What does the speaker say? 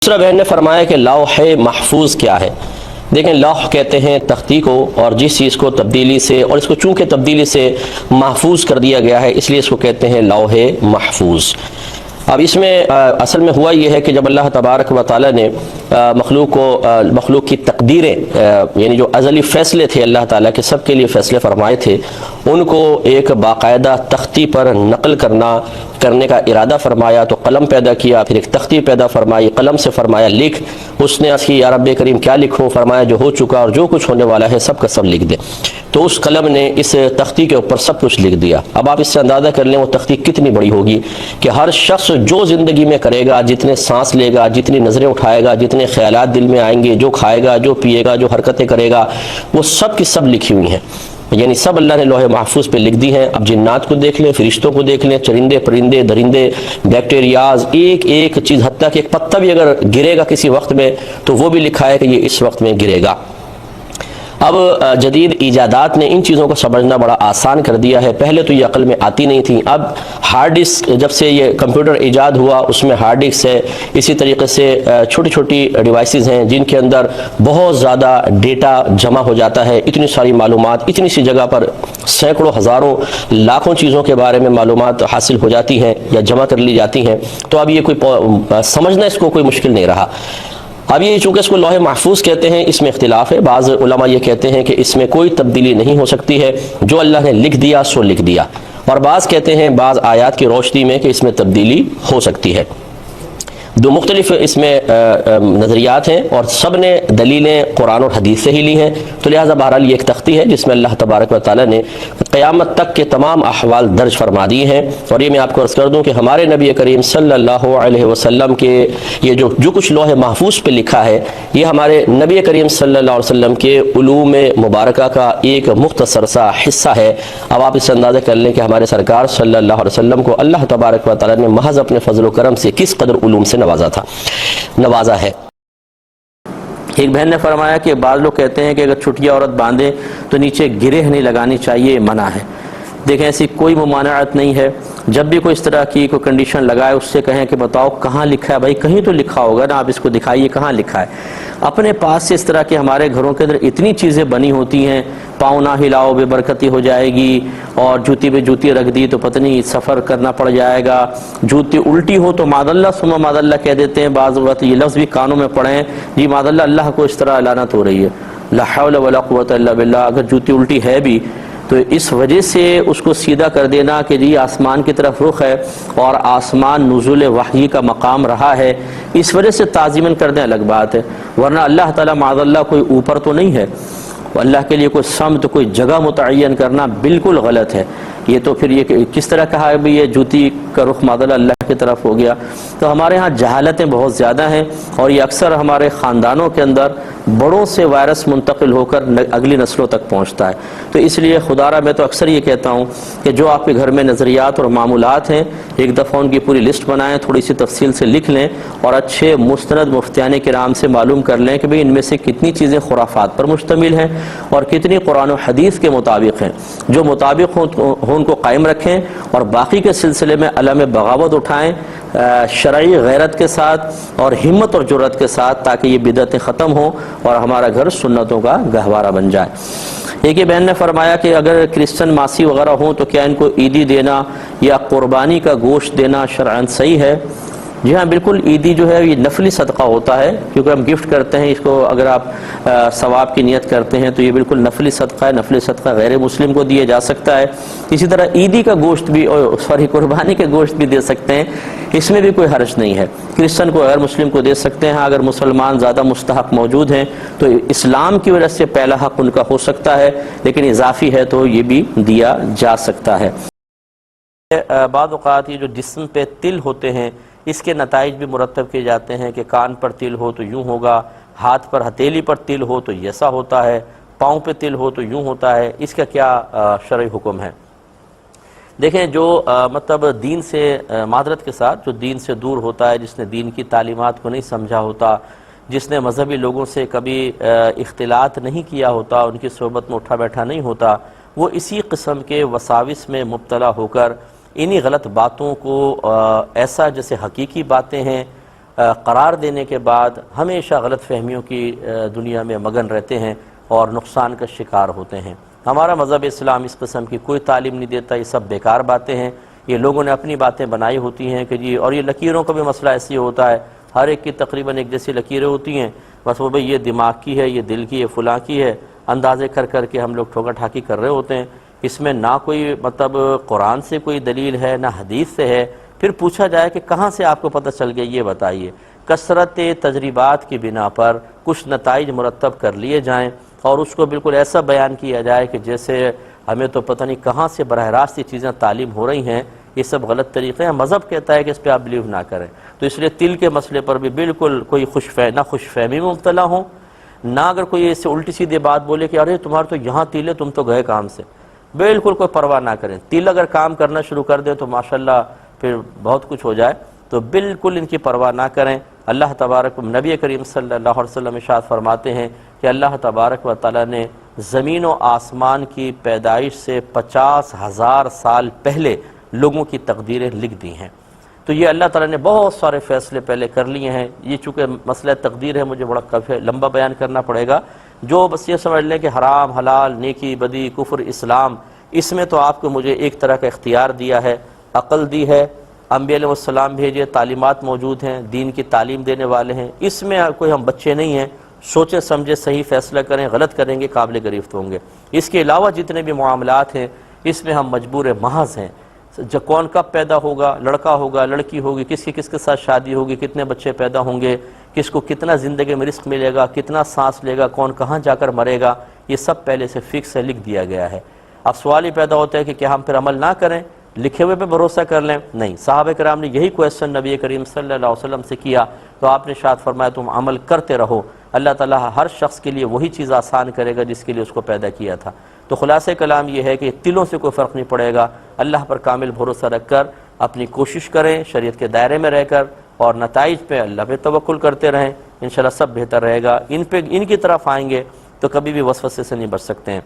دوسرا بہن نے فرمایا کہ لوح محفوظ کیا ہے؟ دیکھیں، لوح کہتے ہیں تختی کو، اور جس چیز کو تبدیلی سے، اور اس کو چونکہ تبدیلی سے محفوظ کر دیا گیا ہے اس لیے اس کو کہتے ہیں لوح محفوظ۔ اب اس میں اصل میں ہوا یہ ہے کہ جب اللہ تبارک و تعالی نے مخلوق کی تقدیریں، یعنی جو ازلی فیصلے تھے اللہ تعالیٰ کے سب کے لیے فیصلے فرمائے تھے، ان کو ایک باقاعدہ تختی پر نقل کرنے کا ارادہ فرمایا تو قلم پیدا کیا، پھر ایک تختی پیدا فرمائی، قلم سے فرمایا لکھ۔ اس نے عرض کی یا رب کریم کیا لکھوں؟ فرمایا جو ہو چکا اور جو کچھ ہونے والا ہے سب کا سب لکھ دے۔ تو اس قلم نے اس تختی کے اوپر سب کچھ لکھ دیا۔ اب آپ اس سے اندازہ کر لیں وہ تختی کتنی بڑی ہوگی کہ ہر شخص جو زندگی میں کرے گا، جتنے سانس لے گا، جتنی نظریں اٹھائے گا، جتنے خیالات دل میں آئیں گے، جو کھائے گا، جو پیے گا، جو حرکتیں کرے گا، وہ سب کی سب لکھی ہوئی ہیں، یعنی سب اللہ نے لوح محفوظ پہ لکھ دی ہیں۔ اب جنات کو دیکھ لیں، فرشتوں کو دیکھ لیں، چرندے پرندے درندے بیکٹیریاز، ایک ایک چیز، حتیٰ کہ ایک پتا بھی اگر گرے گا کسی وقت میں تو وہ بھی لکھا ہے کہ یہ اس وقت میں گرے گا۔ اب جدید ایجادات نے ان چیزوں کو سمجھنا بڑا آسان کر دیا ہے، پہلے تو یہ عقل میں آتی نہیں تھی۔ اب ہارڈ ڈسک، جب سے یہ کمپیوٹر ایجاد ہوا اس میں ہارڈ ڈسک ہے، اسی طریقے سے چھوٹی چھوٹی ڈیوائسز ہیں جن کے اندر بہت زیادہ ڈیٹا جمع ہو جاتا ہے، اتنی ساری معلومات اتنی سی جگہ پر سینکڑوں ہزاروں لاکھوں چیزوں کے بارے میں معلومات حاصل ہو جاتی ہیں یا جمع کر لی جاتی ہیں، تو اب یہ کوئی سمجھنا اس کو کوئی مشکل نہیں رہا۔ اب یہ چونکہ اس کو لوح محفوظ کہتے ہیں، اس میں اختلاف ہے۔ بعض علماء یہ کہتے ہیں کہ اس میں کوئی تبدیلی نہیں ہو سکتی ہے، جو اللہ نے لکھ دیا سو لکھ دیا، اور بعض کہتے ہیں بعض آیات کی روشنی میں کہ اس میں تبدیلی ہو سکتی ہے۔ دو مختلف اس میں نظریات ہیں اور سب نے دلیلیں قرآن اور حدیث سے ہی لی ہیں، تو لہٰذا بہرحال یہ ایک تختی ہے جس میں اللہ تبارک و تعالیٰ نے قیامت تک کے تمام احوال درج فرما دیے ہیں۔ اور یہ میں آپ کو عرض کر دوں کہ ہمارے نبی کریم صلی اللہ علیہ وسلم کے یہ جو کچھ لوح محفوظ پہ لکھا ہے، یہ ہمارے نبی کریم صلی اللہ علیہ وسلم کے علوم مبارکہ کا ایک مختصر سا حصہ ہے۔ اب آپ اس سے اندازہ کر لیں کہ ہمارے سرکار صلی اللہ علیہ وسلم کو اللہ تبارک و تعالیٰ نے محض اپنے فضل و کرم سے کس قدر علوم سے نوازا ہے۔ ایک بہن نے فرمایا کہ بعض لوگ کہتے ہیں کہ اگر چھٹیا عورت باندھے تو نیچے گرہ نہیں لگانی چاہیے، منع ہے۔ دیکھیں ایسی کوئی ممانعت نہیں ہے، جب بھی کوئی اس طرح کی کوئی کنڈیشن لگائے اس سے کہیں کہ بتاؤ کہاں لکھا ہے؟ بھائی کہیں تو لکھا ہوگا نا، آپ اس کو دکھائیے کہاں لکھا ہے۔ اپنے پاس سے اس طرح کے ہمارے گھروں کے اندر اتنی چیزیں بنی ہوتی ہیں، پاؤں نہ ہلاؤ بے برکتی ہو جائے گی، اور جوتی پہ جوتی رکھ دی تو پتہ نہیں سفر کرنا پڑ جائے گا، جوتی الٹی ہو تو ماد اللہ ثم ماد اللہ کہہ دیتے ہیں، بعض وقت یہ لفظ بھی کانوں میں پڑھیں، جی ماد اللہ اللہ کو اس طرح لعنت ہو رہی ہے، لا حول ولا قوت الا باللہ۔ اگر جوتی الٹی ہے بھی تو اس وجہ سے اس کو سیدھا کر دینا کہ جی آسمان کی طرف رخ ہے اور آسمان نزول وحی کا مقام رہا ہے، اس وجہ سے تعظیماً کر دیں الگ بات ہے، ورنہ اللہ تعالیٰ معاذ اللہ کوئی اوپر تو نہیں ہے، اللہ کے لیے کوئی سمت کوئی جگہ متعین کرنا بالکل غلط ہے۔ یہ تو پھر یہ کس طرح کہا ہے بھی یہ جوتی کا رخ معاذ اللہ کی طرف ہو گیا؟ تو ہمارے ہاں جہالتیں بہت زیادہ ہیں، اور یہ اکثر ہمارے خاندانوں کے اندر بڑوں سے وائرس منتقل ہو کر اگلی نسلوں تک پہنچتا ہے۔ تو اس لیے خدا را میں تو اکثر یہ کہتا ہوں کہ جو آپ کے گھر میں نظریات اور معمولات ہیں ایک دفعہ ان کی پوری لسٹ بنائیں، تھوڑی سی تفصیل سے لکھ لیں، اور اچھے مستند مفتیان کرام سے معلوم کر لیں کہ بھئی ان میں سے کتنی چیزیں خرافات پر مشتمل ہیں اور کتنی قرآن و حدیث کے مطابق ہیں۔ جو مطابق ہوں ان کو قائم رکھیں، اور باقی کے سلسلے میں علم بغاوت اٹھائیں شرعی غیرت کے ساتھ اور ہمت اور جرأت کے ساتھ، تاکہ یہ بدعتیں ختم ہوں اور ہمارا گھر سنتوں کا گہوارہ بن جائے۔ ایک یہ بہن نے فرمایا کہ اگر کرسچن ماسی وغیرہ ہوں تو کیا ان کو عیدی دینا یا قربانی کا گوشت دینا شرعاً صحیح ہے؟ جی ہاں بالکل، عیدی جو ہے یہ نفلی صدقہ ہوتا ہے، کیونکہ ہم گفٹ کرتے ہیں اس کو، اگر آپ ثواب کی نیت کرتے ہیں تو یہ بالکل نفلی صدقہ ہے، نفلی صدقہ غیر مسلم کو دیا جا سکتا ہے۔ اسی طرح عیدی کا گوشت بھی، قربانی کے گوشت بھی دے سکتے ہیں، اس میں بھی کوئی حرج نہیں ہے، کرسچن کو غیر مسلم کو دے سکتے ہیں۔ اگر مسلمان زیادہ مستحق موجود ہیں تو اسلام کی وجہ سے پہلا حق ان کا ہو سکتا ہے، لیکن اضافی ہے تو یہ بھی دیا جا سکتا ہے۔ بعض اوقات یہ جو جسم پہ تل ہوتے ہیں اس کے نتائج بھی مرتب کیے جاتے ہیں کہ کان پر تل ہو تو یوں ہوگا، ہاتھ پر ہتھیلی پر تل ہو تو ایسا ہوتا ہے، پاؤں پہ تل ہو تو یوں ہوتا ہے، اس کا کیا شرعی حکم ہے؟ دیکھیں جو مطلب دین سے معذرت کے ساتھ جو دین سے دور ہوتا ہے، جس نے دین کی تعلیمات کو نہیں سمجھا ہوتا، جس نے مذہبی لوگوں سے کبھی اختلاط نہیں کیا ہوتا، ان کی صحبت میں اٹھا بیٹھا نہیں ہوتا، وہ اسی قسم کے وساوس میں مبتلا ہو کر انہی غلط باتوں کو ایسا جیسے حقیقی باتیں ہیں قرار دینے کے بعد ہمیشہ غلط فہمیوں کی دنیا میں مگن رہتے ہیں اور نقصان کا شکار ہوتے ہیں۔ ہمارا مذہب اسلام اس قسم کی کوئی تعلیم نہیں دیتا، یہ سب بیکار باتیں ہیں، یہ لوگوں نے اپنی باتیں بنائی ہوتی ہیں کہ جی، اور یہ لکیروں کا بھی مسئلہ ایسے ہوتا ہے، ہر ایک کی تقریباً ایک جیسی لکیریں ہوتی ہیں، بس وہ بھئی یہ دماغ کی ہے، یہ دل کی ہے، فلاں کی ہے، اندازے کر کر کے ہم لوگ ٹھوکا ٹھاکی کر رہے ہوتے ہیں۔ اس میں نہ کوئی مطلب قرآن سے کوئی دلیل ہے، نہ حدیث سے ہے۔ پھر پوچھا جائے کہ کہاں سے آپ کو پتہ چل گیا، یہ بتائیے۔ کثرت تجربات کی بنا پر کچھ نتائج مرتب کر لیے جائیں اور اس کو بالکل ایسا بیان کیا جائے کہ جیسے ہمیں تو پتہ نہیں کہاں سے براہ راست یہ چیزیں تعلیم ہو رہی ہیں، یہ سب غلط طریقے ہیں۔ مذہب کہتا ہے کہ اس پہ آپ بلیو نہ کریں۔ تو اس لیے تل کے مسئلے پر بھی بالکل کوئی نہ خوش فہمی میں مبتلا ہوں، نہ اگر کوئی ایسے الٹی سیدھی بات بولے کہ ارے تمہارا تو یہاں تل ہے، تم تو گئے کام سے، بالکل کوئی پرواہ نہ کریں۔ تل اگر کام کرنا شروع کر دیں تو ماشاءاللہ پھر بہت کچھ ہو جائے، تو بالکل ان کی پرواہ نہ کریں۔ اللہ تبارک نبی کریم صلی اللہ علیہ وسلم ارشاد فرماتے ہیں کہ اللہ تبارک و تعالی نے زمین و آسمان کی پیدائش سے 50,000 سال پہلے لوگوں کی تقدیریں لکھ دی ہیں۔ تو یہ اللہ تعالیٰ نے بہت سارے فیصلے پہلے کر لیے ہیں۔ یہ چونکہ مسئلہ تقدیر ہے، مجھے بڑا کافی لمبا بیان کرنا پڑے گا۔ جو بس یہ سمجھ لیں کہ حرام حلال، نیکی بدی، کفر اسلام، اس میں تو آپ کو مجھے ایک طرح کا اختیار دیا ہے، عقل دی ہے، انبیاء علیہ السلام بھیجے، تعلیمات موجود ہیں، دین کی تعلیم دینے والے ہیں، اس میں کوئی ہم بچے نہیں ہیں۔ سوچیں سمجھے صحیح فیصلہ کریں، غلط کریں گے قابل گرفت ہوں گے۔ اس کے علاوہ جتنے بھی معاملات ہیں اس میں ہم مجبور محض ہیں۔ جو کون کب پیدا ہوگا، لڑکا ہوگا، لڑکی ہوگی، کس کے ساتھ شادی ہوگی، کتنے بچے پیدا ہوں گے، کس کو کتنا زندگی میں رزق ملے گا، کتنا سانس لے گا، کون کہاں جا کر مرے گا، یہ سب پہلے سے فکس ہے، لکھ دیا گیا ہے۔ اب سوال ہی پیدا ہوتا ہے کہ کیا ہم پھر عمل نہ کریں، لکھے ہوئے پہ بھروسہ کر لیں؟ نہیں، صحابہ کرام نے یہی کویسچن نبی کریم صلی اللہ علیہ وسلم سے کیا تو آپ نے ارشاد فرمایا تم عمل کرتے رہو، اللہ تعالیٰ ہر شخص کے لیے وہی چیز آسان کرے گا جس کے لیے اس کو پیدا کیا تھا۔ تو خلاصہ کلام یہ ہے کہ تلوں سے کوئی فرق نہیں پڑے گا، اللہ پر کامل بھروسہ رکھ کر اپنی کوشش کریں، شریعت کے دائرے میں رہ کر، اور نتائج پہ اللہ پہ توکل کرتے رہیں، انشاءاللہ سب بہتر رہے گا۔ ان کی طرف آئیں گے تو کبھی بھی وسوسے سے نہیں بچ سکتے ہیں۔